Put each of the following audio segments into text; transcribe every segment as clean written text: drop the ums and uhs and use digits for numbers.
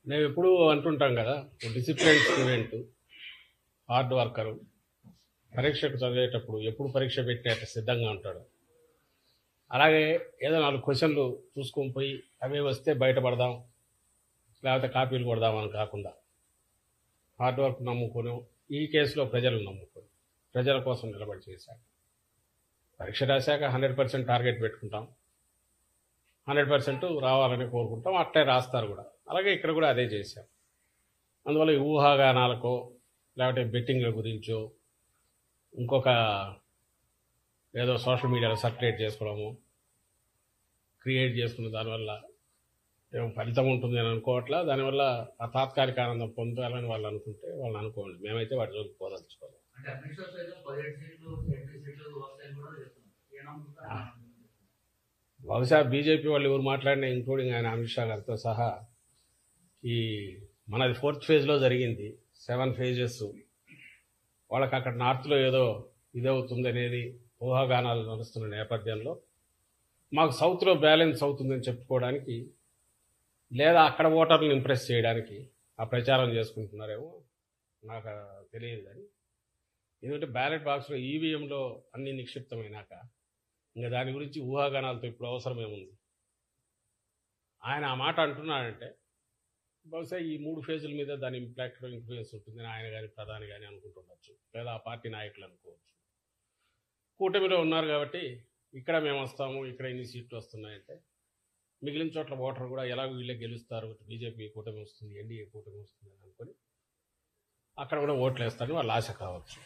మేము ఎప్పుడూ అంటుంటాం కదా, డిసిప్లిన్ స్టూడెంట్, హార్డ్ వర్కరు, పరీక్షకు చదివేటప్పుడు ఎప్పుడు పరీక్ష పెట్టేట సిద్ధంగా ఉంటాడు. అలాగే ఏదో 4 క్వశ్చన్లు చూసుకొని పోయి అవే వస్తే బయటపడదాం, లేకపోతే కాపీలు కొడదాం అని కాకుండా హార్డ్ వర్క్ నమ్ముకొని, ఈ కేసులో ప్రజలు నమ్ముకొని ప్రజల కోసం నిలబడి చేశాక పరీక్ష రాశాక 100% టార్గెట్ పెట్టుకుంటాం, 100% రావాలని కోరుకుంటాం. అట్లే రాస్తారు కూడా. అలాగే ఇక్కడ కూడా అదే చేశాం. అందువల్ల ఈ ఊహాగానాలకో లేకపోతే బెట్టింగ్ల గురించో ఇంకొక ఏదో సోషల్ మీడియాలో సర్క్యులేట్ చేసుకోవడము, క్రియేట్ చేసుకున్న దానివల్ల ఏం ఫలితం ఉంటుంది అని అనుకోవట్లా. దానివల్ల ఆ తాత్కాలిక ఆనందం పొందాలని వాళ్ళు అనుకుంటే వాళ్ళని అనుకోండి. మేమైతే వాటి జోలికి పోదలుచుకోవాలి. బహుశా బీజేపీ వాళ్ళు ఎవరు మాట్లాడినా, ఇంక్లూడింగ్ ఆయన అమిత్ షా గారితో సహా, ఈ మనది 4th ఫేజ్లో జరిగింది, 7 phases. వాళ్ళకి అక్కడ నార్త్లో ఏదో ఇదవుతుంది అనేది ఊహాగానాలు నడుస్తున్న నేపథ్యంలో మాకు సౌత్లో బ్యాలెన్స్ అవుతుందని చెప్పుకోవడానికి, లేదా అక్కడ ఓటర్లను ఇంప్రెస్ చేయడానికి ఆ ప్రచారం చేసుకుంటున్నారేమో నాకు తెలియదు. కానీ ఎందుకంటే బ్యాలెట్ బాక్స్లో ఈవీఎంలో అన్ని నిక్షిప్తమైనాక ఇంకా దాని గురించి ఊహాగానాలతో ఇప్పుడు అవసరమేముంది. ఆయన ఆ మాట అంటున్నాడంటే బహుశా ఈ 3 ఫేజుల మీద దాని ఇన్ఫ్లుయెన్స్ ఉంటుందని ఆయన కానీ ప్రధాని కానీ అనుకుంటుండొచ్చు, లేదా ఆ పార్టీ నాయకులు అనుకోవచ్చు. కూటమిలో ఉన్నారు కాబట్టి ఇక్కడ మేము వస్తాము, ఇక్కడ ఇన్ని సీట్లు వస్తున్నాయంటే మిగిలిన చోట్ల ఓటర్ కూడా ఎలాగో వీళ్ళే గెలుస్తారు, బీజేపీ కూటమి వస్తుంది, ఎన్డీఏ కూటమి వస్తుంది అని అనుకొని అక్కడ కూడా ఓట్లు వేస్తారని వాళ్ళ ఆశ కావచ్చు.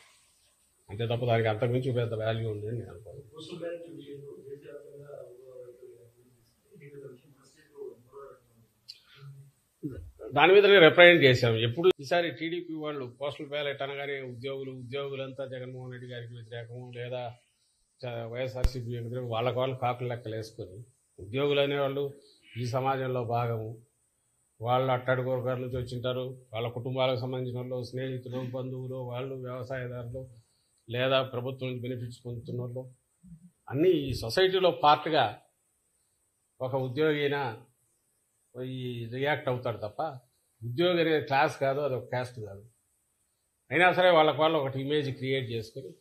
అంతే తప్ప దానికి అంతకుమించి పెద్ద వాల్యూ ఉంది అని నేను అనుకోను. దాని మీదనే రిప్రజెంట్ చేశాం. ఎప్పుడు ఈసారి టీడీపీ వాళ్ళు పోస్టల్ బ్యాలెట్ అనగానే ఉద్యోగులంతా జగన్మోహన్ రెడ్డి గారికి వ్యతిరేకము, లేదా వైఎస్ఆర్సీపీ వ్యతిరేకం, వాళ్ళు కాకులు లెక్కలు వేసుకొని, ఉద్యోగులు అనేవాళ్ళు ఈ సమాజంలో భాగము, వాళ్ళు అట్టడుగు వర్గాల నుంచి వచ్చింటారు, వాళ్ళ కుటుంబాలకు సంబంధించిన వాళ్ళు, స్నేహితులు, బంధువులు, వాళ్ళు వ్యవసాయదారులు, లేదా ప్రభుత్వం నుంచి బెనిఫిట్స్ పొందుతున్న వాళ్ళు, అన్నీ ఈ సొసైటీలో పార్ట్గా ఒక ఉద్యోగి అయినా ఈ రియాక్ట్ అవుతాడు తప్ప, ఉద్యోగి అనేది క్లాస్ కాదు, అది ఒక క్యాస్ట్ కాదు. అయినా సరే వాళ్ళు ఒకటి ఇమేజ్ క్రియేట్ చేసుకొని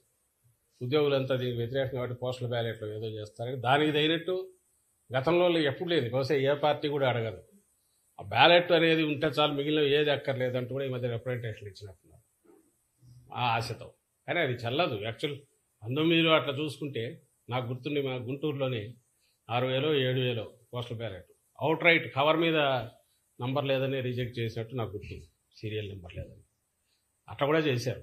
ఉద్యోగులంతా దీనికి వ్యతిరేకంగా కాబట్టి పోస్టల్ బ్యాలెట్లో ఏదో చేస్తారని, దానికి తగినట్టు గతంలో ఎప్పుడు లేదు, బహుశా ఏ పార్టీ కూడా అడగదు. ఆ బ్యాలెట్ అనేది ఉంటే చాలు, మిగిలిన ఏది అక్కర్లేదంటూ కూడా ఈ మధ్య రిప్రజెంటేషన్ ఇచ్చినట్టున్నారు ఆ ఆశతో. కానీ అది చల్లదు. యాక్చువల్ 19లో అట్లా చూసుకుంటే నాకు గుర్తుండి మా గుంటూరులోనే 6,000 7,000 postal ballot out right cover మీద నంబర్ లేదని రిజెక్ట్ చేసినట్టు నాకు గుర్తుంది, సీరియల్ నెంబర్ లేదని. అట్లా కూడా చేశారు.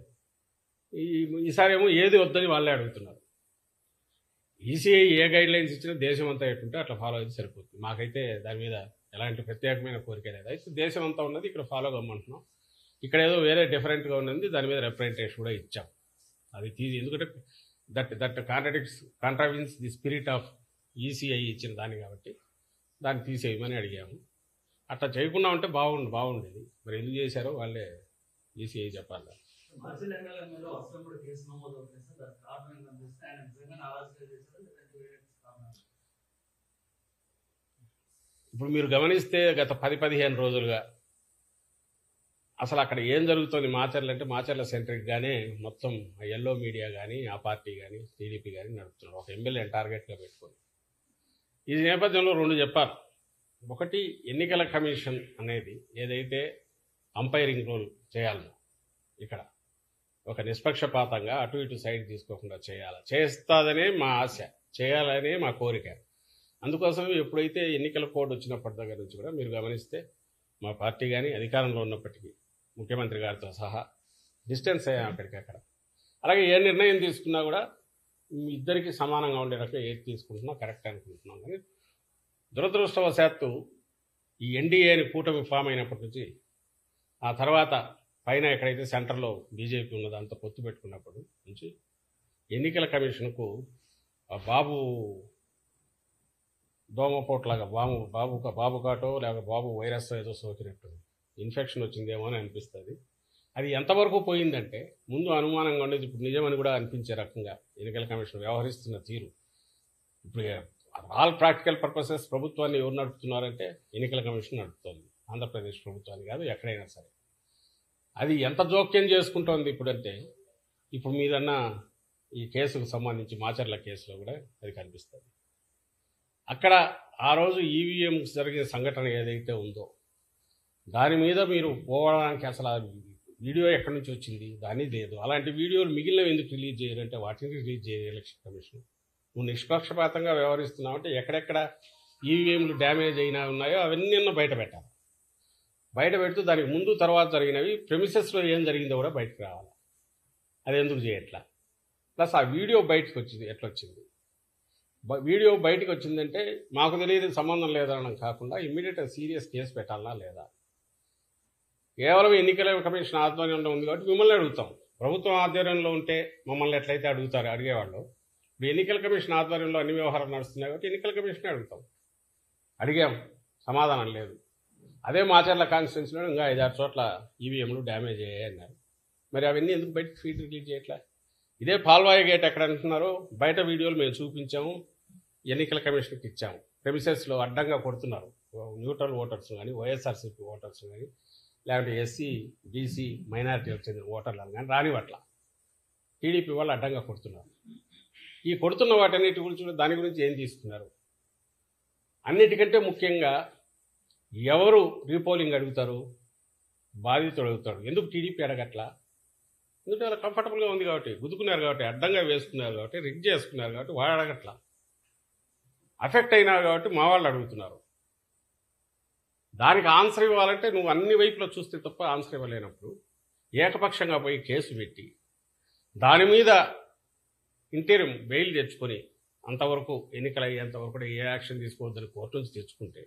ఈసారి ఏమో ఏది వద్దని వాళ్ళే అడుగుతున్నారు. ఈసీఐ ఏ గైడ్ లైన్స్ ఇచ్చినా దేశం అంతా ఎట్టుంటే అట్లా ఫాలో అయితే సరిపోతుంది. మాకైతే దాని మీద ఎలాంటి ప్రత్యేకమైన కోరిక లేదు. అయితే దేశం అంతా ఉన్నది ఇక్కడ ఫాలో కమ్మంటున్నాం. ఇక్కడ ఏదో వేరే డిఫరెంట్గా ఉన్నది, దాని మీద రిప్రజెంటేషన్ కూడా ఇచ్చాం. అది ఎందుకంటే that కాంట్రావిన్స్ the spirit of ECI ఇచ్చిన దాన్ని, కాబట్టి దాన్ని తీసేయమని అడిగాము. అట్లా చేయకుండా ఉంటే బాగుండేది. మరి ఎందుకు చేశారో వాళ్ళే ఈసీఐ చెప్పాలి. ఇప్పుడు మీరు గమనిస్తే గత 10-15 రోజులుగా అసలు అక్కడ ఏం జరుగుతుంది మాచర్ల అంటే, మాచర్ల సెంట్రిక్గానే మొత్తం ఎల్లో మీడియా కానీ, ఆ పార్టీ కానీ, టీడీపీ కానీ నడుపుతున్నారు, ఒక ఎమ్మెల్యే టార్గెట్గా పెట్టుకొని. ఈ నేపథ్యంలో 2 చెప్పారు. ఒకటి, ఎన్నికల కమిషన్ అనేది ఏదైతే అంపైరింగ్ రోల్ చేయాలనో ఇక్కడ ఒక నిష్పక్షపాతంగా అటు ఇటు సైడ్ తీసుకోకుండా చేస్తుందనే మా ఆశ, చేయాలనే మా కోరిక. అందుకోసం ఎప్పుడైతే ఎన్నికల కోడ్ వచ్చినప్పటి దగ్గర నుంచి కూడా మీరు గమనిస్తే మా పార్టీ కానీ అధికారంలో ఉన్నప్పటికీ ముఖ్యమంత్రి గారితో సహా డిస్టెన్స్ అయ్యాం అక్కడికక్కడ. అలాగే ఏ నిర్ణయం తీసుకున్నా కూడా ఇద్దరికి సమానంగా ఉండే రకంగా ఏది తీసుకుంటున్నా కరెక్ట్ అనుకుంటున్నాం. కానీ దురదృష్టవశాత్తు ఈ ఎన్డీఏని కూటమి ఫామ్ అయినప్పటి నుంచి, ఆ తర్వాత పైన ఎక్కడైతే సెంటర్లో బీజేపీ ఉన్నదో అంత పొత్తు పెట్టుకున్నప్పటి నుంచి ఎన్నికల కమిషన్కు బాబు దోమపోట్లాగా బాబు కాటో లేక బాబు వైరస్ ఏదో సోకినట్టు ఇన్ఫెక్షన్ వచ్చిందేమో అని అనిపిస్తుంది. అది ఎంతవరకు పోయిందంటే, ముందు అనుమానంగా ఉండేది ఇప్పుడు నిజమని కూడా అనిపించే రకంగా ఎన్నికల కమిషన్ వ్యవహరిస్తున్న తీరు. ఇప్పుడు ఆల్ ప్రాక్టికల్ పర్పసెస్ ప్రభుత్వాన్ని ఎవరు నడుపుతున్నారంటే ఎన్నికల కమిషన్ నడుపుతోంది. ఆంధ్రప్రదేశ్ ప్రభుత్వాన్ని కాదు, ఎక్కడైనా సరే. అది ఎంత జోక్యం చేసుకుంటోంది ఇప్పుడంటే, ఇప్పుడు మీరన్న ఈ కేసుకు సంబంధించి మాచర్ల కేసులో కూడా అది కనిపిస్తుంది. అక్కడ ఆ రోజు ఈవీఎం జరిగిన సంఘటన ఏదైతే ఉందో దాని మీద మీరు పోవడానికి అసలు ఆ వీడియో ఎక్కడి నుంచి వచ్చింది దాని లేదు. అలాంటి వీడియోలు మిగిలినవి ఎందుకు రిలీజ్ చేయాలంటే వాటిని రిలీజ్ చేయాలి ఎలక్షన్ కమిషన్. నువ్వు నిష్పక్షపాతంగా వ్యవహరిస్తున్నావు అంటే ఎక్కడెక్కడ ఈవీఎంలు డ్యామేజ్ అయినా ఉన్నాయో అవన్నీ బయట పెట్టాలి. బయట పెడుతూ దానికి ముందు తర్వాత జరిగినవి ప్రెమిసెస్లో ఏం జరిగిందో కూడా బయటకు రావాలి. అది ఎందుకు చేయట్లా? ప్లస్ ఆ వీడియో బయటకు వచ్చింది ఎట్లా వచ్చింది? వీడియో బయటకు వచ్చిందంటే మాకు తెలియదు సంబంధం లేదనడం కాకుండా ఇమ్మీడియట్గా సీరియస్ కేసు పెట్టాలనా లేదా? కేవలం ఎన్నికల కమిషన్ ఆధ్వర్యంలో ఉంది కాబట్టి మిమ్మల్ని అడుగుతాం. ప్రభుత్వం ఆధ్వర్యంలో ఉంటే మమ్మల్ని ఎట్లయితే అడిగేవాళ్ళు, ఇప్పుడు ఎన్నికల కమిషన్ ఆధ్వర్యంలో అన్ని వ్యవహారాలు నడుస్తున్నాయి కాబట్టి ఎన్నికల కమిషన్ అడుగుతాం. అడిగాం, సమాధానం లేదు. అదే మాచర్ల కాన్స్టిట్యున్సీలో ఇంకా 5-6 చోట్ల ఈవీఎంలు డ్యామేజ్ అయ్యాయి అన్నారు. మరి అవన్నీ ఎందుకు బయటకు ఫీడ్ రిలీజ్ చేయట్లా? ఇదే పాల్వాయి గేట్ ఎక్కడ అంటున్నారో బయట వీడియోలు మేము చూపించాము, ఎన్నికల కమిషన్కి ఇచ్చాము. ప్రెమిసెస్లో అడ్డంగా కొడుతున్నారు న్యూట్రల్ ఓటర్స్ కానీ, వైఎస్ఆర్సీపీ ఓటర్స్ కానీ, లేకపోతే ఎస్సీ బీసీ మైనారిటీలకు చెందిన ఓటర్లను కానీ రానివట్ల టీడీపీ వాళ్ళు అడ్డంగా కొడుతున్నారు. ఈ కొడుతున్న వాటన్నిటి గురించి దాని గురించి ఏం తీసుకున్నారు? అన్నిటికంటే ముఖ్యంగా ఎవరు రీపోలింగ్ అడుగుతారు? బాధితుడు అడుగుతాడు. ఎందుకు టీడీపీ అడగట్లా? ఎందుకంటే వాళ్ళు కంఫర్టబుల్గా ఉంది కాబట్టి, గుద్దుకున్నారు కాబట్టి, అడ్డంగా వేసుకున్నారు కాబట్టి, రిగ్ చేసుకున్నారు కాబట్టి వాడు అడగట్లా. అఫెక్ట్ అయినారు కాబట్టి మా వాళ్ళు అడుగుతున్నారు. దానికి ఆన్సర్ ఇవ్వాలంటే నువ్వు అన్ని వైపులో చూస్తే తప్ప ఆన్సర్ ఇవ్వలేనప్పుడు ఏకపక్షంగా పోయి కేసు పెట్టి దాని మీద ఇంటీరియం బెయిల్ తెచ్చుకొని అంతవరకు ఎన్నికలు అయ్యేంతవరకు కూడా ఏ యాక్షన్ తీసుకోవద్దని కోర్టు నుంచి తెచ్చుకుంటే,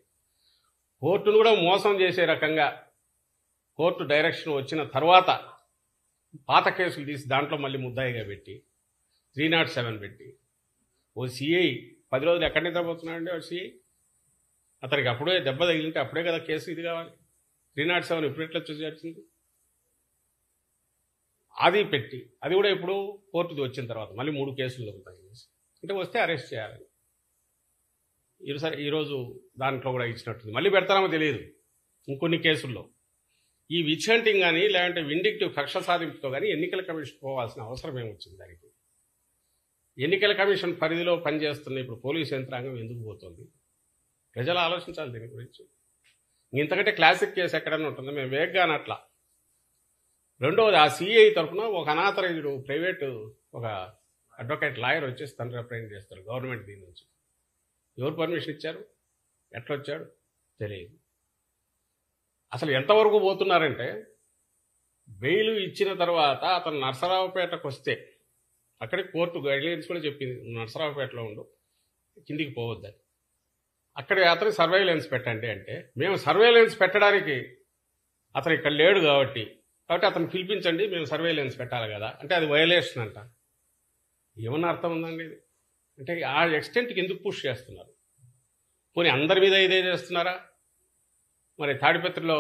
కోర్టును కూడా మోసం చేసే రకంగా కోర్టు డైరెక్షన్ వచ్చిన తర్వాత పాత కేసులు తీసి దాంట్లో మళ్ళీ ముద్దాయిగా పెట్టి 307 పెట్టి ఓ సిఐ 10 రోజులు ఎక్కడ నిద్రపోతున్నాడండి వాడు సిఐ? అతనికి అప్పుడే దెబ్బ తగిలింటే అప్పుడే కదా కేసు ఇది కావాలి. 307 ఇప్పుడు ఎట్లా వచ్చింది? అది పెట్టి అది కూడా ఇప్పుడు కోర్టుది వచ్చిన తర్వాత మళ్ళీ 3 కేసులు ఉంటాయి అంటే వస్తే అరెస్ట్ చేయాలని ఈరోజు దాంట్లో కూడా ఇచ్చినట్టుంది. మళ్ళీ పెడతామో తెలియదు ఇంకొన్ని కేసుల్లో. ఈ విచ్ హంటింగ్ కానీ లేదంటే విండిక్టివ్ కక్ష సాధింపుతో కానీ ఎన్నికల కమిషన్ పోవాల్సిన అవసరం ఏమొచ్చింది? దానికి ఎన్నికల కమిషన్ పరిధిలో పనిచేస్తున్న ఇప్పుడు పోలీసు యంత్రాంగం ఎందుకు పోతుంది? ప్రజలు ఆలోచించాలి దీని గురించి. ఇంతకంటే క్లాసిక్ కేసు ఎక్కడన్నా ఉంటుందో మేము వేగ్గా అనట్లా. రెండవది ఆ సిఐ తరఫున ఒక అనాథరైజ్డ్ ప్రైవేటు ఒక అడ్వకేట్ లాయర్ వచ్చేసి తను రిప్రజెంట్ చేస్తారు గవర్నమెంట్ దీని నుంచి. ఎవరు పర్మిషన్ ఇచ్చారు? ఎట్లొచ్చాడు తెలియదు. అసలు ఎంతవరకు పోతున్నారంటే బెయిల్ ఇచ్చిన తర్వాత అతను నర్సరావుపేటకు వస్తే అక్కడికి కోర్టు గైడ్లైన్స్ కూడా చెప్పింది, నర్సరావుపేటలో ఉండు, కిందికి పోవద్దని. అక్కడ అతను సర్వేలెన్స్ పెట్టండి అంటే మేము సర్వేలెన్స్ పెట్టడానికి అతను ఇక్కడ లేడు కాబట్టి అతను పిలిపించండి, మేము సర్వేలెన్స్ పెట్టాలి కదా అంటే అది వయలేషన్ అంట. ఏమన్నా అర్థం ఉందండి ఇది? అంటే ఆ ఎక్స్టెంట్కి ఎందుకు పుష్ చేస్తున్నారు? పోనీ అందరి మీద ఇదే చేస్తున్నారా? మరి తాడిపత్రిలో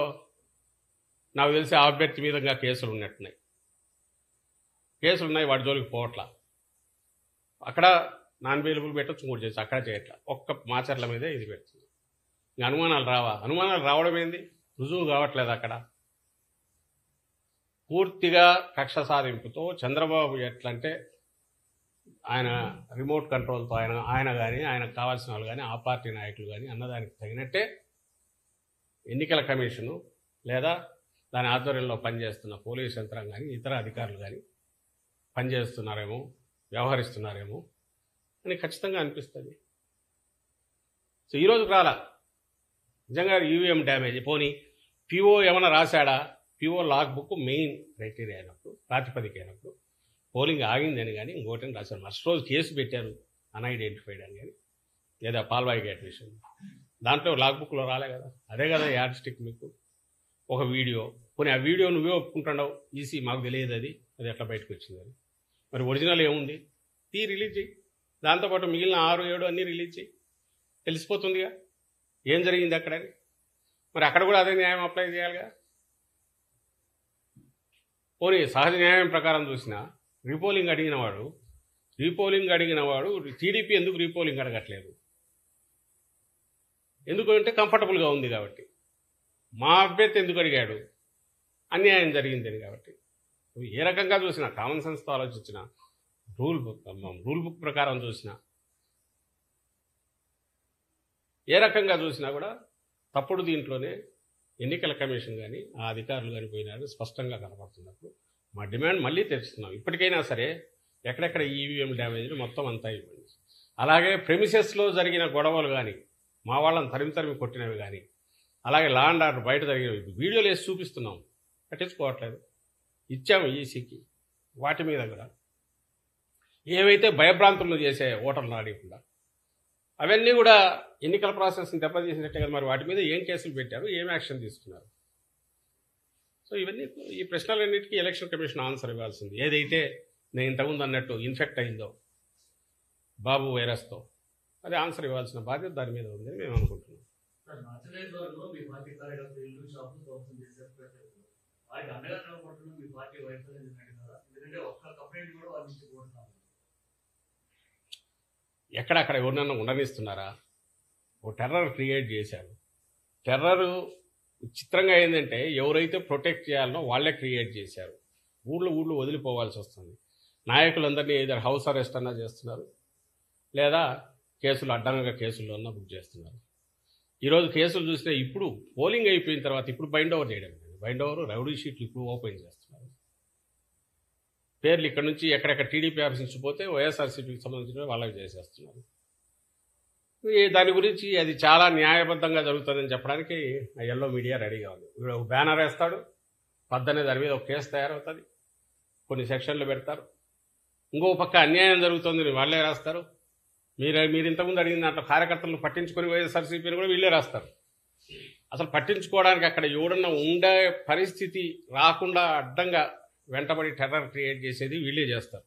నాకు తెలిసి ఆ అభ్యర్థి మీద కేసులు ఉన్నట్టున్నాయి. వాడి జోలికి పోవట్లా. అక్కడ నాన్ బెయిలబుల్ పెట్టచ్చు, ఇంకోటి చేసి అక్కడ చేయట్లా. ఒక్క మాచర్ల మీదే ఇది పెడుతుంది. ఇంకా అనుమానాలు రావా? అనుమానాలు రావడం ఏంది? రుజువు కావట్లేదు. అక్కడ పూర్తిగా కక్ష సాధింపుతో చంద్రబాబు ఎట్లంటే ఆయన రిమోట్ కంట్రోల్తో ఆయన కానీ ఆయనకు కావాల్సిన వాళ్ళు కానీ ఆ పార్టీ నాయకులు కానీ అన్నదానికి తగినట్టే ఎన్నికల కమిషను లేదా దాని ఆధ్వర్యంలో పనిచేస్తున్న పోలీస్ యంత్రాంగం కానీ ఇతర అధికారులు కానీ పనిచేస్తున్నారేమో, వ్యవహరిస్తున్నారేమో అని ఖచ్చితంగా అనిపిస్తుంది. సో ఈరోజుకు రాలా నిజంగా ఈవీఎం డ్యామేజ్. పోనీ పిఓ ఏమైనా రాశాడా? PO log book main criteria అయినప్పుడు, ప్రాతిపదిక అయినప్పుడు పోలింగ్ ఆగిందని కానీ ఇంకోటని రాశారు. మస్ట్ రోజు కేసు పెట్టారు అన్ఐడెంటిఫైడ్ అని కానీ, లేదా పాల్వాయి గేట్ విషయం దాంట్లో లాగ్ బుక్లో రాలే కదా. అదే కదా యాడ్ స్టిక్. మీకు ఒక వీడియో, పోనీ ఆ వీడియో నువ్వే ఒప్పుకుంటున్నావు, ఈసీ మాకు తెలియదు అది ఎట్లా బయటకు వచ్చింది అని. మరి ఒరిజినల్ ఏముంది? రిలీజ్ చేయి. దాంతోపాటు మిగిలిన 6-7 అన్నీ రిలీజ్ చేయి, తెలిసిపోతుందిగా ఏం జరిగింది అక్కడని. మరి అక్కడ కూడా అదే న్యాయం అప్లై చేయాలిగా. పోనీ సహజ న్యాయం ప్రకారం చూసినా రీపోలింగ్ అడిగినవాడు టీడీపీ ఎందుకు రీపోలింగ్ అడగట్లేదు? ఎందుకంటే కంఫర్టబుల్గా ఉంది కాబట్టి. మా అభ్యర్థి ఎందుకు అడిగాడు, అన్యాయం జరిగిందని. కాబట్టి నువ్వు ఏ రకంగా చూసినా, కామన్ సెన్స్తో ఆలోచించిన, రూల్ బుక్ ప్రకారం చూసినా, ఏ రకంగా చూసినా కూడా తప్పుడు దీంట్లోనే ఎన్నికల కమిషన్ కానీ ఆ అధికారులు కానీ పోయినారు స్పష్టంగా కనపడుతున్నప్పుడు మా డిమాండ్ మళ్ళీ తెరుస్తున్నాం. ఇప్పటికైనా సరే ఎక్కడెక్కడ ఈవీఎం డ్యామేజ్లు మొత్తం అంతా ఇవ్వండి. అలాగే ప్రెమిసెస్లో జరిగిన గొడవలు కానీ, మా వాళ్ళని తరిమి కొట్టినవి కానీ, అలాగే లా అండ్ ఆర్డర్ బయట జరిగినవి వీడియోలు వేసి చూపిస్తున్నాం, పట్టించుకోవట్లేదు. ఇచ్చాము ఈసీకి. వాటి మీద కూడా ఏవైతే భయభ్రాంతులు చేసే ఓటర్లు ఆడకుండా అవన్నీ కూడా ఎన్నికల ప్రాసెస్ని దెబ్బతీసినట్టే కదా. మరి వాటి మీద ఏం కేసులు పెట్టారు, ఏం యాక్షన్ తీసుకున్నారు? సో ఇవన్నీ ఈ ప్రశ్నలన్నిటికీ ఎలక్షన్ కమిషన్ ఆన్సర్ ఇవ్వాల్సింది. ఏదైతే నేను ఇంతకుముందు అన్నట్టు ఇన్ఫెక్ట్ అయిందో బాబు వైరస్తో, అది ఆన్సర్ ఇవ్వాల్సిన బాధ్యత దాని మీద ఉందని మేము అనుకుంటున్నాం. ఎక్కడక్కడ ఎవరినన్నా ఉండనిస్తున్నారా? ఓ టెర్రర్ క్రియేట్ చేశారు. టెర్రరు చిత్రంగా ఏంటంటే ఎవరైతే ప్రొటెక్ట్ చేయాలనో వాళ్ళే క్రియేట్ చేశారు. ఊళ్ళు వదిలిపోవాల్సి వస్తుంది. నాయకులందరినీ ఏదో హౌస్ అరెస్ట్ అన్నా చేస్తున్నారు, లేదా కేసులు అడ్డంగా కేసుల్లో అన్నా బుక్ చేస్తున్నారు. ఈరోజు కేసులు చూసినా ఇప్పుడు పోలింగ్ అయిపోయిన తర్వాత ఇప్పుడు బైండ్ ఓవర్ చేయడం, బైండ్ ఓవర్ రౌడీ షీట్లు ఇప్పుడు ఓపెన్ చేస్తున్నారు. పేర్లు ఇక్కడ నుంచి ఎక్కడెక్కడ టీడీపీ ఆఫీస్ నుంచి పోతే వైఎస్ఆర్సీపీకి సంబంధించిన వాళ్ళకి చేసేస్తున్నారు. దాని గురించి అది చాలా న్యాయబద్ధంగా జరుగుతుందని చెప్పడానికి ఆ ఎల్లో మీడియా రెడీగా ఉంది. వీడు ఒక బ్యానర్ వేస్తాడు, పద్దనే దాని మీద ఒక కేసు తయారవుతుంది, కొన్ని సెక్షన్లు పెడతారు. ఇంకో పక్క అన్యాయం జరుగుతుంది వాళ్ళే రాస్తారు. మీరు ఇంతకుముందు అడిగిన దాంట్లో కార్యకర్తలను పట్టించుకొని వైఎస్ఆర్సీపీని కూడా వీళ్ళే రాస్తారు. అసలు పట్టించుకోవడానికి అక్కడ ఎవడన్నా ఉండే పరిస్థితి రాకుండా అడ్డంగా వెంటబడి టెర్రర్ క్రియేట్ చేసేది వీళ్ళే చేస్తారు,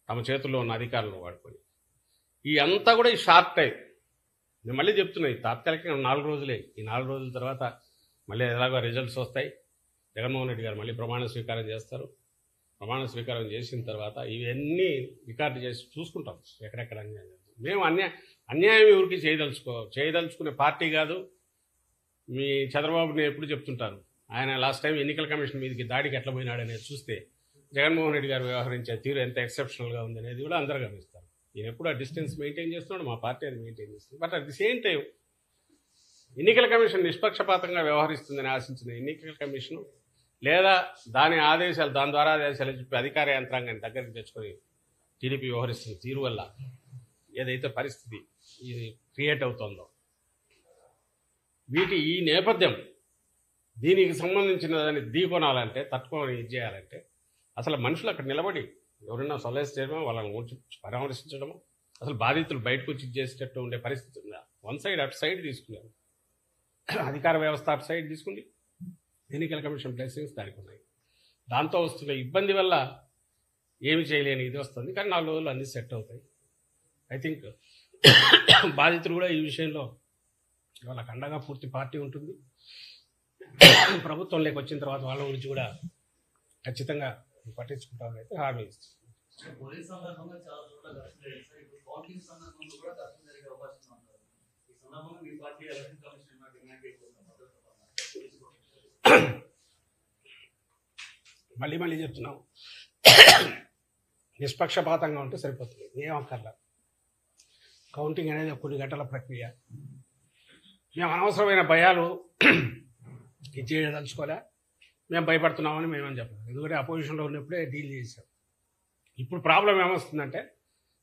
తమ చేతుల్లో ఉన్న అధికారులను వాడుకొని. ఈ అంతా కూడా ఈ షార్ట్ టైం. నేను మళ్ళీ చెప్తున్నా, ఈ తాత్కాలికంగా 4 రోజులే. ఈ 4 రోజుల తర్వాత మళ్ళీ ఎలాగో రిజల్ట్స్ వస్తాయి. జగన్మోహన్ రెడ్డి గారు మళ్ళీ ప్రమాణ స్వీకారం చేస్తారు. ప్రమాణ స్వీకారం చేసిన తర్వాత ఇవన్నీ రికార్డు చేసి చూసుకుంటాం ఎక్కడెక్కడ అన్యాయం. మేము అన్యాయం ఎవరికి చేయదలుచుకునే పార్టీ కాదు. మీ చంద్రబాబుని ఎప్పుడు చెప్తుంటారు, ఆయన లాస్ట్ టైం ఎన్నికల కమిషన్ మీదకి దాడికి ఎట్లా పోయినాడు అనేది చూస్తే జగన్మోహన్ రెడ్డి గారు వ్యవహరించే తీరు ఎంత ఎక్సెప్షనల్గా ఉంది అనేది కూడా అందరూ గమనిస్తారు. ఈయన ఎప్పుడు ఆ డిస్టెన్స్ మెయింటైన్ చేస్తున్నాడు, మా పార్టీ అది మెయింటైన్ చేస్తుంది. But at the same time ఎన్నికల కమిషన్ నిష్పక్షపాతంగా వ్యవహరిస్తుందని ఆశించిన ఎన్నికల కమిషను లేదా దాని ద్వారా ఆదేశాలు చెప్పి అధికార యంత్రాంగాన్ని దగ్గరికి తెచ్చుకొని టీడీపీ వ్యవహరిస్తున్న తీరు వల్ల ఏదైతే పరిస్థితి ఇది క్రియేట్ అవుతుందో, ఈ నేపథ్యం దీనికి సంబంధించిన దాన్ని ఢీకొనాలంటే, తట్టుకొని ఇది చేయాలంటే అసలు మనుషులు అక్కడ నిలబడి ఎవరైనా సొలైజ్ చేయడమో, వాళ్ళని పరామర్శించడమో, అసలు బాధితులు బయటకు వచ్చి చేసేటట్టు ఉండే పరిస్థితి ఉందా? వన్ సైడ్ అటు సైడ్ తీసుకున్నారు. అధికార వ్యవస్థ అటు సైడ్ తీసుకుంది, ఎన్నికల కమిషన్ బ్లెస్సింగ్స్ దానికి ఉన్నాయి. దాంతో వస్తున్న ఇబ్బంది వల్ల ఏమి చేయలేని ఇది వస్తుంది. కానీ 4 రోజులు అన్నీ సెట్ అవుతాయి. ఐ థింక్ బాధితులు కూడా ఈ విషయంలో వాళ్ళకి అండగా పూర్తి పార్టీ ఉంటుంది. ప్రభుత్వంలోకి వచ్చిన తర్వాత వాళ్ళ గురించి కూడా ఖచ్చితంగా పట్టించుకుంటామని అయితే హామీ ఇస్తుంది. మళ్ళీ చెప్తున్నాం, నిష్పక్షపాతంగా ఉంటే సరిపోతుంది, ఏం అక్కర్లా. కౌంటింగ్ అనేది కొన్ని గంటల ప్రక్రియ. మేము అనవసరమైన భయాలు ఇచ్చేయదలుచుకోలే, మేము భయపడుతున్నామని మేమని చెప్పాలి. ఎందుకంటే అపోజిషన్లో ఉన్నప్పుడే డీల్ చేసాం. ఇప్పుడు ప్రాబ్లం ఏమొస్తుందంటే,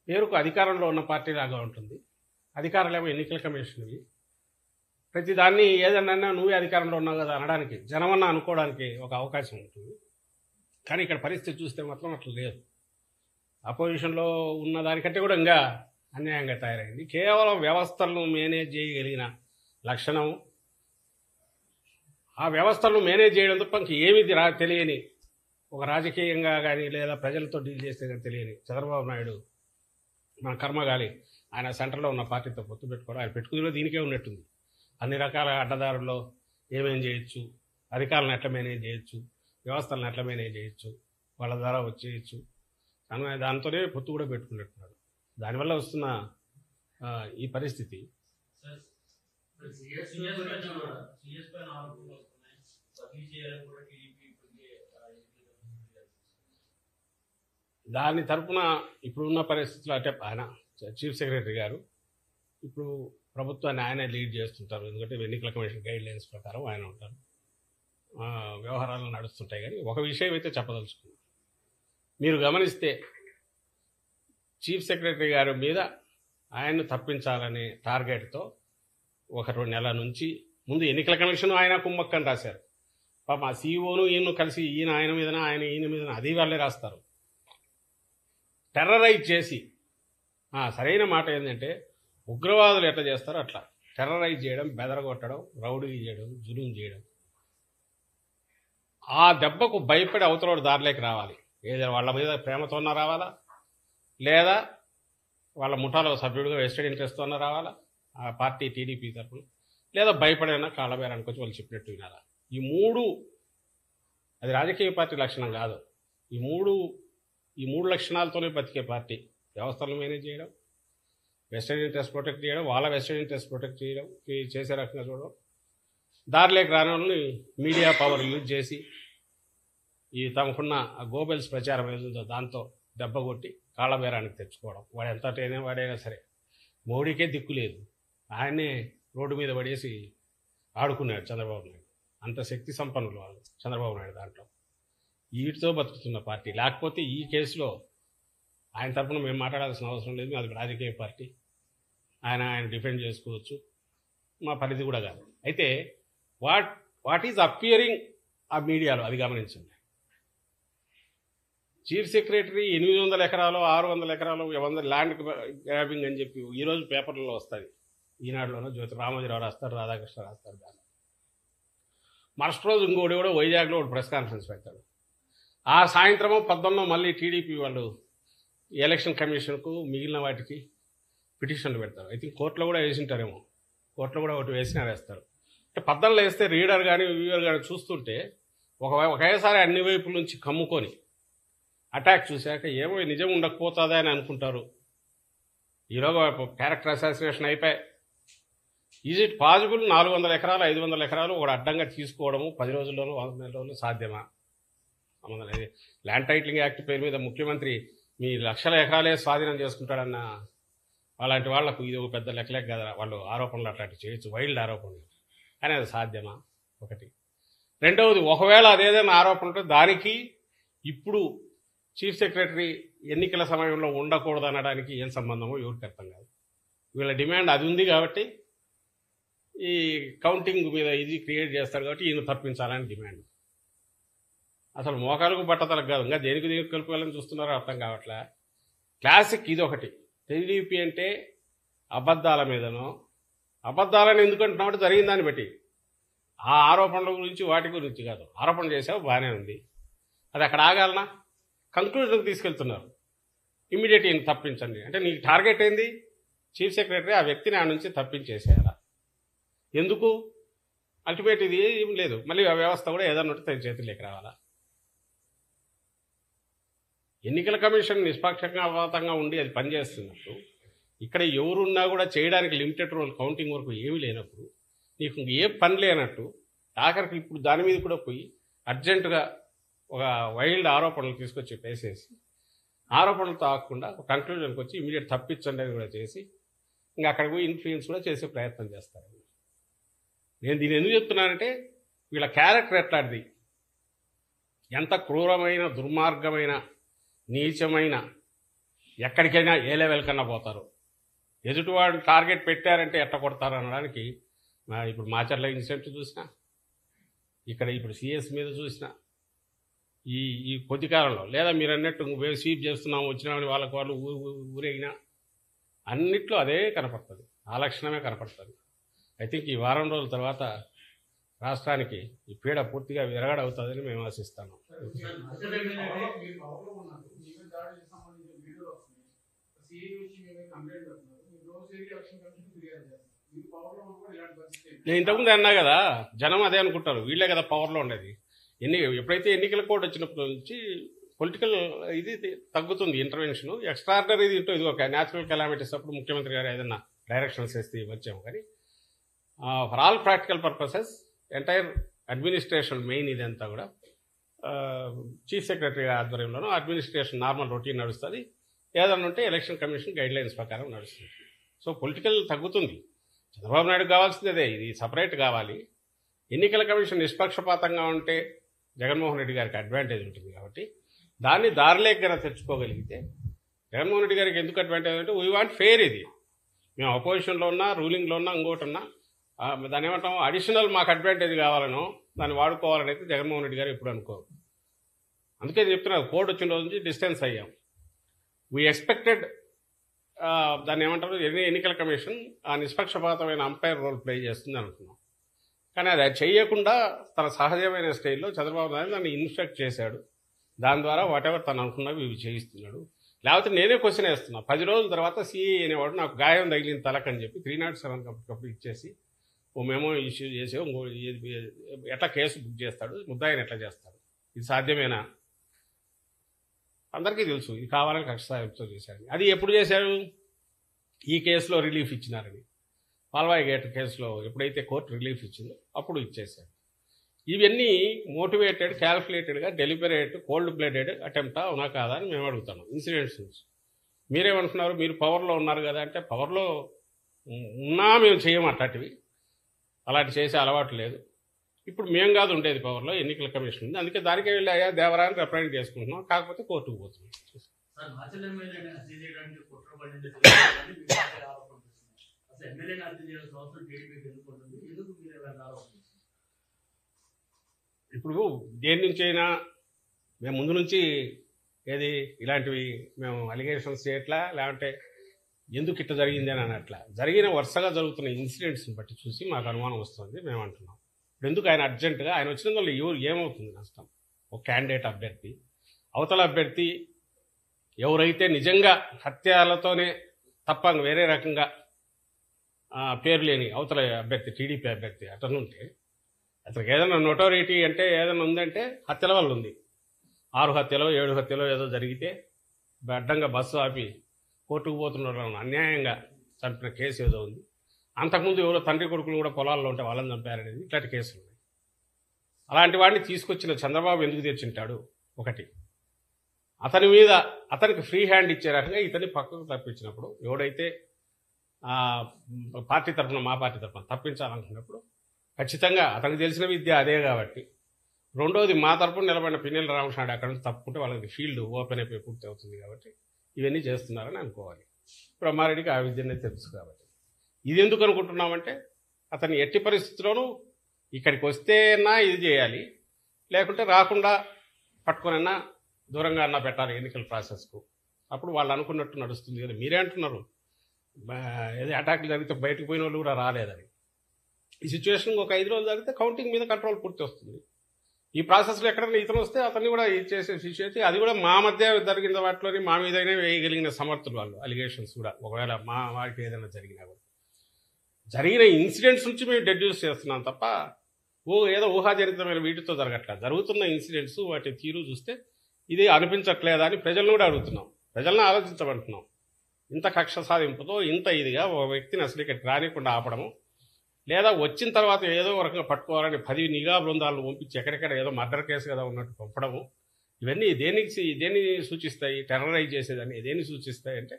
పేరుకు అధికారంలో ఉన్న పార్టీ లాగా ఉంటుంది, అధికారులేమో ఎన్నికల కమిషన్వి. ప్రతిదాన్ని ఏదన్నా నువ్వే అధికారంలో ఉన్నావు కదా అనడానికి, జనమన్నా అనుకోవడానికి ఒక అవకాశం ఉంటుంది. కానీ ఇక్కడ పరిస్థితి చూస్తే మాత్రం అట్లా లేదు. అపోజిషన్లో ఉన్న దానికంటే కూడా ఇంకా అన్యాయంగా తయారైంది. కేవలం వ్యవస్థలను మేనేజ్ చేయగలిగిన లక్షణం, ఆ వ్యవస్థలను మేనేజ్ చేయడం తప్ప ఇంకేమీ తెలియని, ఒక రాజకీయంగా కానీ లేదా ప్రజలతో డీల్ చేస్తే కానీ తెలియని చంద్రబాబు నాయుడు మన కర్మగాలి ఆయన సెంటర్లో ఉన్న పార్టీతో పొత్తు పెట్టుకోవడం, ఆయన పెట్టుకునే దీనికే ఉన్నట్టుంది. అన్ని రకాల అడ్డదారుల్లో ఏమేం చేయొచ్చు, అధికారులను ఎట్లా మేనేజ్ చేయొచ్చు, వ్యవస్థలను ఎట్లా మేనేజ్ చేయొచ్చు, వాళ్ళ ద్వారా వచ్చేయచ్చు అని దాంతోనే పొత్తు కూడా పెట్టుకున్నట్టున్నాడు. దానివల్ల వస్తున్న ఈ పరిస్థితి. దాని తరపున ఇప్పుడున్న పరిస్థితుల్లో అంటే ఆయన చీఫ్ సెక్రటరీ గారు ఇప్పుడు ప్రభుత్వాన్ని ఆయనే లీడ్ చేస్తుంటారు. ఎందుకంటే ఎన్నికల కమిషన్ గైడ్ లైన్స్ ప్రకారం ఆయన ఉంటారు, వ్యవహారాలు నడుస్తుంటాయి. కానీ ఒక విషయం అయితే చెప్పదలుచుకున్నాను, మీరు గమనిస్తే చీఫ్ సెక్రటరీ గారి మీద ఆయన్ను తప్పించాలనే టార్గెట్తో 1-2 నెలల నుంచి ముందు ఎన్నికల కమిషన్ ఆయన కుమ్మక్కని రాశారు. పాప ఆ సీఈఓను ఈయన కలిసి ఈయన ఆయన మీదన ఆయన ఈయన మీదన అది వాళ్ళే రాస్తారు. టెర్రరైజ్ చేసి సరైన మాట ఏంటంటే ఉగ్రవాదులు ఎట్లా చేస్తారో అట్లా టెర్రరైజ్ చేయడం, బెదరగొట్టడం, రౌడీ చేయడం, జులుం చేయడం. ఆ దెబ్బకు భయపడి అవతల దారిలోకి రావాలి. ఏదైనా వాళ్ళ మీద ప్రేమతోన్నా రావాలా, లేదా వాళ్ళ ముఠాలో సభ్యుడిగా వెస్టెడ్ ఇంట్రెస్ట్తోన్నా రావాలా ఆ పార్టీ టీడీపీ తరఫున, లేదా భయపడైనా కాళ్ళబేరానికి వచ్చి వాళ్ళు చెప్పినట్టు వినాలా. ఈ మూడు అది రాజకీయ పార్టీ లక్షణం కాదు. ఈ మూడు లక్షణాలతోనే బతికే పార్టీ వ్యవస్థలను మేనేజ్ చేయడం, వెస్టెడ్ ఇంట్రెస్ట్ ప్రొటెక్ట్ చేయడం, వాళ్ళ వెస్టెడ్ ఇంట్రెస్ట్ ప్రొటెక్ట్ చేయడం, చేసే రకంగా చూడడం, దారిలోకి రాని వాళ్ళని మీడియా పవర్ యూజ్ చేసి ఈ తమకున్న గోబెల్స్ ప్రచారం ఏదో దాంతో దెబ్బ కొట్టి కాళ్ళబేరానికి తెచ్చుకోవడం. వాడు ఎంతటైనా వాడైనా సరే మోడీకే దిక్కు లేదు, ఆయన్నే రోడ్డు మీద పడేసి ఆడుకున్నాడు చంద్రబాబు నాయుడు. అంత శక్తి సంపన్నులు వాళ్ళు చంద్రబాబు నాయుడు దాంట్లో. వీటితో బతుకుతున్న పార్టీ. లేకపోతే ఈ కేసులో ఆయన తరఫున మేము మాట్లాడాల్సిన అవసరం లేదు, అది రాజకీయ పార్టీ, ఆయన డిఫెండ్ చేసుకోవచ్చు, మా పరిధి కూడా కాదు. అయితే వాట్ ఈజ్ అపియరింగ్ ఆ మీడియాలో అది గమనించండి. చీఫ్ సెక్రటరీ 800 ఎకరాలు 600 ఎకరాలు 100 ల్యాండ్ గ్రాబింగ్ అని చెప్పి ఈరోజు పేపర్లలో వస్తుంది. ఈనాడులోనో జ్యోతి రామోజీరావు రాస్తారు, రాధాకృష్ణ రాస్తారు. దాన్ని మరుసటి రోజు ఇంకోటి కూడా వైజాగ్లో ఒక ప్రెస్ కాన్ఫరెన్స్ పెడతాడు. ఆ సాయంత్రమో 11 మళ్ళీ టీడీపీ వాళ్ళు ఎలక్షన్ కమిషన్కు మిగిలిన వాటికి పిటిషన్లు పెడతారు. ఐ థింక్ కోర్టులో కూడా వేసింటారేమో, కోర్టులో కూడా ఒకటి వేస్తారు. అంటే 14 వేస్తే రీడర్ కానీ వ్యూవర్ కానీ చూస్తుంటే ఒకేసారి అన్ని వైపుల నుంచి కమ్ముకొని అటాక్ చూశాక ఏమో నిజం ఉండకపోతుందా అని అనుకుంటారు. ఈరోజు క్యారెక్టర్ అసాసినేషన్ అయిపోయి ఈజ్ ఇట్ పాసిబుల్ 400 ఎకరాలు 500 ఎకరాలు ఒక అడ్డంగా తీసుకోవడము 10 రోజుల్లోనూ 100 రోజుల్లో సాధ్యమా? ల్యాండ్ టైటిలింగ్ యాక్ట్ పేరు మీద ముఖ్యమంత్రి మీ లక్షల ఎకరాలే స్వాధీనం చేసుకుంటాడన్న అలాంటి వాళ్లకు ఇది ఒక పెద్ద లెక్కలేక కదా, వాళ్ళు ఆరోపణలు అట్లాంటివి చేయొచ్చు, వైల్డ్ ఆరోపణలు. కానీ అది సాధ్యమా? ఒకటి. రెండవది, ఒకవేళ అదేదైనా ఆరోపణ ఉంటే దానికి ఇప్పుడు చీఫ్ సెక్రటరీ ఎన్నికల సమయంలో ఉండకూడదు అనడానికి ఏం సంబంధమో ఎవరికి అర్థం కాదు. వీళ్ళ డిమాండ్ అది ఉంది కాబట్టి ఈ కౌంటింగ్ మీద ఇది క్రియేట్ చేస్తాడు కాబట్టి ఈయన తప్పించాలని డిమాండ్. అసలు మోకాలకు బట్టతలకు కాదు, ఇంకా దేనికి కలుపుకోవాలని చూస్తున్నారో అర్థం కావట్లే. క్లాసిక్ ఇది ఒకటి. టీడీపీ అంటే అబద్ధాల మీదనో, అబద్ధాలను ఎందుకంటున్నామంటే జరిగిన దాన్ని బట్టి, ఆ ఆరోపణల గురించి వాటి గురించి కాదు. ఆరోపణ చేసావు బాగానే ఉంది, అది అక్కడ ఆగాలనా? కంక్లూజన్కి తీసుకెళ్తున్నారు. ఇమ్మీడియట్ ఈయన తప్పించండి అంటే నీకు టార్గెట్ ఏంది? చీఫ్ సెక్రటరీ ఆ వ్యక్తిని ఆ నుంచి తప్పించేసేయాలా? ఎందుకు? అల్టిమేట్ ఇది ఏం లేదు, మళ్ళీ ఆ వ్యవస్థ కూడా ఏదన్నట్టు తన చేతుల్లోకి రావాలా? ఎన్నికల కమిషన్ నిష్పక్షపాతంగా ఉండి అది పనిచేస్తున్నప్పుడు ఇక్కడ ఎవరున్నా కూడా చేయడానికి లిమిటెడ్ రోల్ కౌంటింగ్ వరకు ఏమీ లేనప్పుడు, నీకు ఏ పని లేనట్టు ఆఖరికి ఇప్పుడు దాని మీద కూడా పోయి అర్జెంటుగా ఒక వైల్డ్ ఆరోపణలు తీసుకొచ్చి వేసేసి ఆరోపణలతో ఆగకుండా ఒక కంక్లూజన్కి వచ్చి ఇమీడియట్ తప్పించండి అని కూడా చేసి ఇంకా అక్కడ పోయి ఇన్ఫ్లుయెన్స్ కూడా చేసే ప్రయత్నం చేస్తారు. నేను దీన్ని ఎందుకు చెప్తున్నానంటే వీళ్ళ క్యారెక్టర్ ఎట్లాంటిది, ఎంత క్రూరమైన దుర్మార్గమైన నీచమైన ఎక్కడికైనా ఏ లెవెల్ కన్నా పోతారు. ఎదుటివాడు టార్గెట్ పెట్టారంటే ఎట్ట కొడతారు అనడానికి ఇప్పుడు మాచర్ల ఇన్సిడెంట్ చూసినా, ఇక్కడ ఇప్పుడు సిఎస్ మీద చూసినా, ఈ కొద్ది కాలంలో, లేదా మీరు అన్నట్టు స్వీప్ చేస్తున్నాము వచ్చినామని వాళ్ళకు వాళ్ళు ఊరేగినా అన్నిట్లో అదే కనపడుతుంది, ఆ లక్షణమే కనపడుతుంది. ఐ థింక్ ఈ వారం రోజుల తర్వాత రాష్ట్రానికి ఈ పీడ పూర్తిగా విరగడవుతుందని మేము ఆశిస్తాము. నేను ఇంతకుముందు అన్నా కదా, జనం అదే అనుకుంటారు, వీళ్ళే కదా పవర్లో ఉండేది. ఎప్పుడైతే ఎన్నికల కోడ్ వచ్చినప్పటి నుంచి పొలిటికల్ ఇది తగ్గుతుంది, ఇంటర్వెన్షన్ ఎక్స్ట్రాడినరీ ఇది ఒక న్యాచురల్ కెలామిటీస్ అప్పుడు ముఖ్యమంత్రి గారు ఏదైనా డైరెక్షన్స్ వేస్తే వచ్చాము. కానీ for all practical purposes entire administration main ఇదంతా కూడా చీఫ్ సెక్రటరీ ఆధ్వర్యంలోనూ అడ్మినిస్ట్రేషన్ నార్మల్ రొటీన్ నడుస్తుంది. ఏదన్నా ఉంటే ఎలక్షన్ కమిషన్ గైడ్లైన్స్ ప్రకారం నడుస్తుంది. సో పొలిటికల్ తగ్గుతుంది. చంద్రబాబు నాయుడు కావాల్సింది అదే, ఇది సపరేట్ కావాలి. ఎన్నికల కమిషన్ నిష్పక్షపాతంగా ఉంటే జగన్మోహన్ రెడ్డి గారికి అడ్వాంటేజ్ ఉంటుంది కాబట్టి దాన్ని దారిలేకగా తెచ్చుకోగలిగితే జగన్మోహన్ రెడ్డి గారికి ఎందుకు అడ్వాంటేజ్ అంటే వీ వాంట్ ఫెయిర్. ఇది మేము అపోజిషన్లో ఉన్నా, రూలింగ్లో ఉన్నా, ఇంకోటి ఉన్నా దాన్ని ఏమంటాం అడిషనల్ మాకు అడ్వాంటేజ్ కావాలనో దాన్ని వాడుకోవాలని అయితే జగన్మోహన్ రెడ్డి గారు ఎప్పుడు అనుకోరు. అందుకే చెప్తున్నారు, కోర్టు వచ్చిన రోజు నుంచి డిస్టెన్స్ అయ్యాం. వీ ఎక్స్పెక్టెడ్ దాన్ని ఏమంటారు ఎన్నికల కమిషన్ ఆ నిష్పక్షపాతమైన అంపైర్ రోల్ ప్లే చేస్తుంది అనుకున్నాం. కానీ అది చేయకుండా తన సహజమైన స్టైల్లో చంద్రబాబు నాయుడు దాన్ని ఇన్స్ట్రక్ట్ చేశాడు. దాని ద్వారా వాటెవర్ తను అనుకున్నవి ఇవి చేయిస్తున్నాడు. లేకపోతే నేనే క్వశ్చన్ వేస్తున్నా, 10 రోజుల తర్వాత సిఐ అనేవాడు నాకు గాయం తగిలిన తలకని చెప్పి 307 అప్పటికప్పుడు ఇచ్చేసి ఓ మెమో ఇష్యూ చేసి ఎట్లా కేసు బుక్ చేస్తాడు, ముద్దాయిని ఎట్లా చేస్తాడు, ఇది సాధ్యమేనా? అందరికీ తెలుసు ఇది కావాలని కక్ష సాయంతో చేశాడు. అది ఎప్పుడు చేశాడు? ఈ కేసులో రిలీఫ్ ఇచ్చినారని. పాల్వాయి గేట్ కేసులో ఎప్పుడైతే కోర్టు రిలీఫ్ ఇచ్చిందో అప్పుడు ఇచ్చేశాడు. ఇవన్నీ మోటివేటెడ్, క్యాల్కులేటెడ్గా, డెలిబరేట్, కోల్డ్ బ్లడెడ్ అటెంప్టా అవునా కాదా అని మేము అడుగుతాను. ఇన్సిడెంట్స్ నుంచి మీరేమంటున్నారు? మీరు పవర్లో ఉన్నారు కదా అంటే, పవర్లో ఉన్నా మేము చేయము అట్లాంటివి, అలాంటి చేసే అలవాటు లేదు. ఇప్పుడు మేము కాదు ఉండేది పవర్లో, ఎన్నికల కమిషన్ ఉంది. అందుకే దానికే వెళ్ళి అయ్యా దేవరాన్ని రిప్రజెంట్ చేసుకుంటున్నాం, కాకపోతే కోర్టుకు పోతున్నాం. ఇప్పుడు దేని నుంచి అయినా మేము ముందు నుంచి ఏది ఇలాంటివి మేము అలిగేషన్స్ చేయట్లా, లేదంటే ఎందుకు ఇట్లా జరిగింది అని అనట్లా. జరిగిన వరుసగా జరుగుతున్న ఇన్సిడెంట్స్ని బట్టి చూసి మాకు అనుమానం వస్తుంది. మేము అంటున్నాం ఇప్పుడు ఎందుకు ఆయన అర్జెంటుగా ఆయన వచ్చిన వల్ల ఏమవుతుంది నష్టం? ఒక క్యాండిడేట్ అభ్యర్థి, అవతల అభ్యర్థి ఎవరైతే నిజంగా హత్యలతోనే తప్ప వేరే రకంగా పేరు లేని అవతల అభ్యర్థి, టీడీపీ అభ్యర్థి అతనుంటే అతనికి ఏదైనా నోటోరిటీ అంటే ఏదైనా ఉందంటే హత్యల వల్ల ఉంది. 6 హత్యలో 7 హత్యలో ఏదో జరిగితే అడ్డంగా బస్సు ఆపి కోర్టుకు పోతున్న అన్యాయంగా చంపిన కేసు ఏదో ఉంది. అంతకుముందు ఎవరో తండ్రి కొడుకులు కూడా పొలాల్లో ఉంటే వాళ్ళని చంపారనేది ఇట్లాంటి కేసులు ఉన్నాయి. అలాంటి వాడిని తీసుకొచ్చిన చంద్రబాబు ఎందుకు తెచ్చింటాడు? ఒకటి, అతని మీద అతనికి ఫ్రీ హ్యాండ్ ఇచ్చే రకంగా ఇతన్ని పక్కకు తప్పించినప్పుడు, ఎవడైతే పార్టీ తరఫున మా పార్టీ తరఫున తప్పించాలనుకున్నప్పుడు ఖచ్చితంగా అతనికి తెలిసిన విద్య అదే కాబట్టి. రెండోది, మా తరఫున నిలబడిన పిన్నెల రామకృష్ణ అక్కడ నుంచి తప్పుకుంటే వాళ్ళకి ఫీల్డ్ ఓపెన్ అయిపోయి పూర్తి అవుతుంది కాబట్టి ఇవన్నీ చేస్తున్నారని అనుకోవాలి. బ్రహ్మారెడ్డికి ఆ విద్యనే తెలుసు కాబట్టి. ఇది ఎందుకు అనుకుంటున్నామంటే, అతన్ని ఎట్టి పరిస్థితుల్లోనూ ఇక్కడికి వస్తేనా ఇది చేయాలి, లేకుంటే రాకుండా పట్టుకునన్నా దూరంగా అన్నా పెట్టాలి ఎన్నికల ప్రాసెస్కు. అప్పుడు వాళ్ళు అనుకున్నట్టు నడుస్తుంది కదా. మీరే అంటున్నారు ఏదో అటాక్లు జరిగితే బయటకు పోయిన వాళ్ళు కూడా రాలేదని. ఈ సిచ్యువేషన్ ఒక 5 రోజులు జరిగితే కౌంటింగ్ మీద కంట్రోల్ పూర్తి వస్తుంది. ఈ ప్రాసెస్లో ఎక్కడైనా ఇతను వస్తే అతన్ని కూడా చేసే సిచ్యువేషన్, అది కూడా మా మధ్య జరిగిన వాటిలోని మా మీదైనా వేయగలిగిన సమర్థులు వాళ్ళు. అలిగేషన్స్ కూడా ఒకవేళ మా వారికి ఏదైనా జరిగినా కూడా జరిగిన ఇన్సిడెంట్స్ నుంచి మేము డెడ్యూస్ చేస్తున్నాం తప్ప ఏదో ఊహాజనితమైన వీటితో జరగట్లేదు. జరుగుతున్న ఇన్సిడెంట్స్ వాటి తీరు చూస్తే ఇది అనిపించట్లేదా అని ప్రజలను కూడా అడుగుతున్నాం. ప్రజలను ఆలోచించమంటున్నాం. ఇంత కక్ష సాధింపుతో ఇంత ఇదిగా ఒక వ్యక్తిని అసలు ఇక్కడ రానికుండా ఆపడము, లేదా వచ్చిన తర్వాత ఏదో రకంగా పట్టుకోవాలని 10 నిఘా బృందాలను పంపించి ఎక్కడెక్కడ ఏదో మర్డర్ కేసు కదా ఉన్నట్టు పంపడము, ఇవన్నీ దేన్ని సూచిస్తాయి? టెర్రరైజ్ చేసేదాన్ని దేన్ని సూచిస్తాయి అంటే,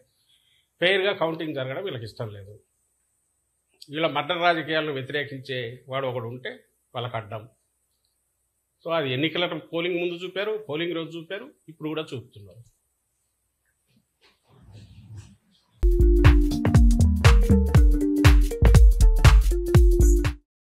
ఫెయిర్గా కౌంటింగ్ జరగడం వీళ్ళకి ఇష్టం లేదు. వీళ్ళ మర్డర్ రాజకీయాలను వ్యతిరేకించే వాడు ఒకడు ఉంటే వాళ్ళకి అడ్డం. సో అది ఎన్నికల పోలింగ్ ముందు చూపారు, పోలింగ్ రోజు చూపారు, ఇప్పుడు కూడా చూపుతున్నారు.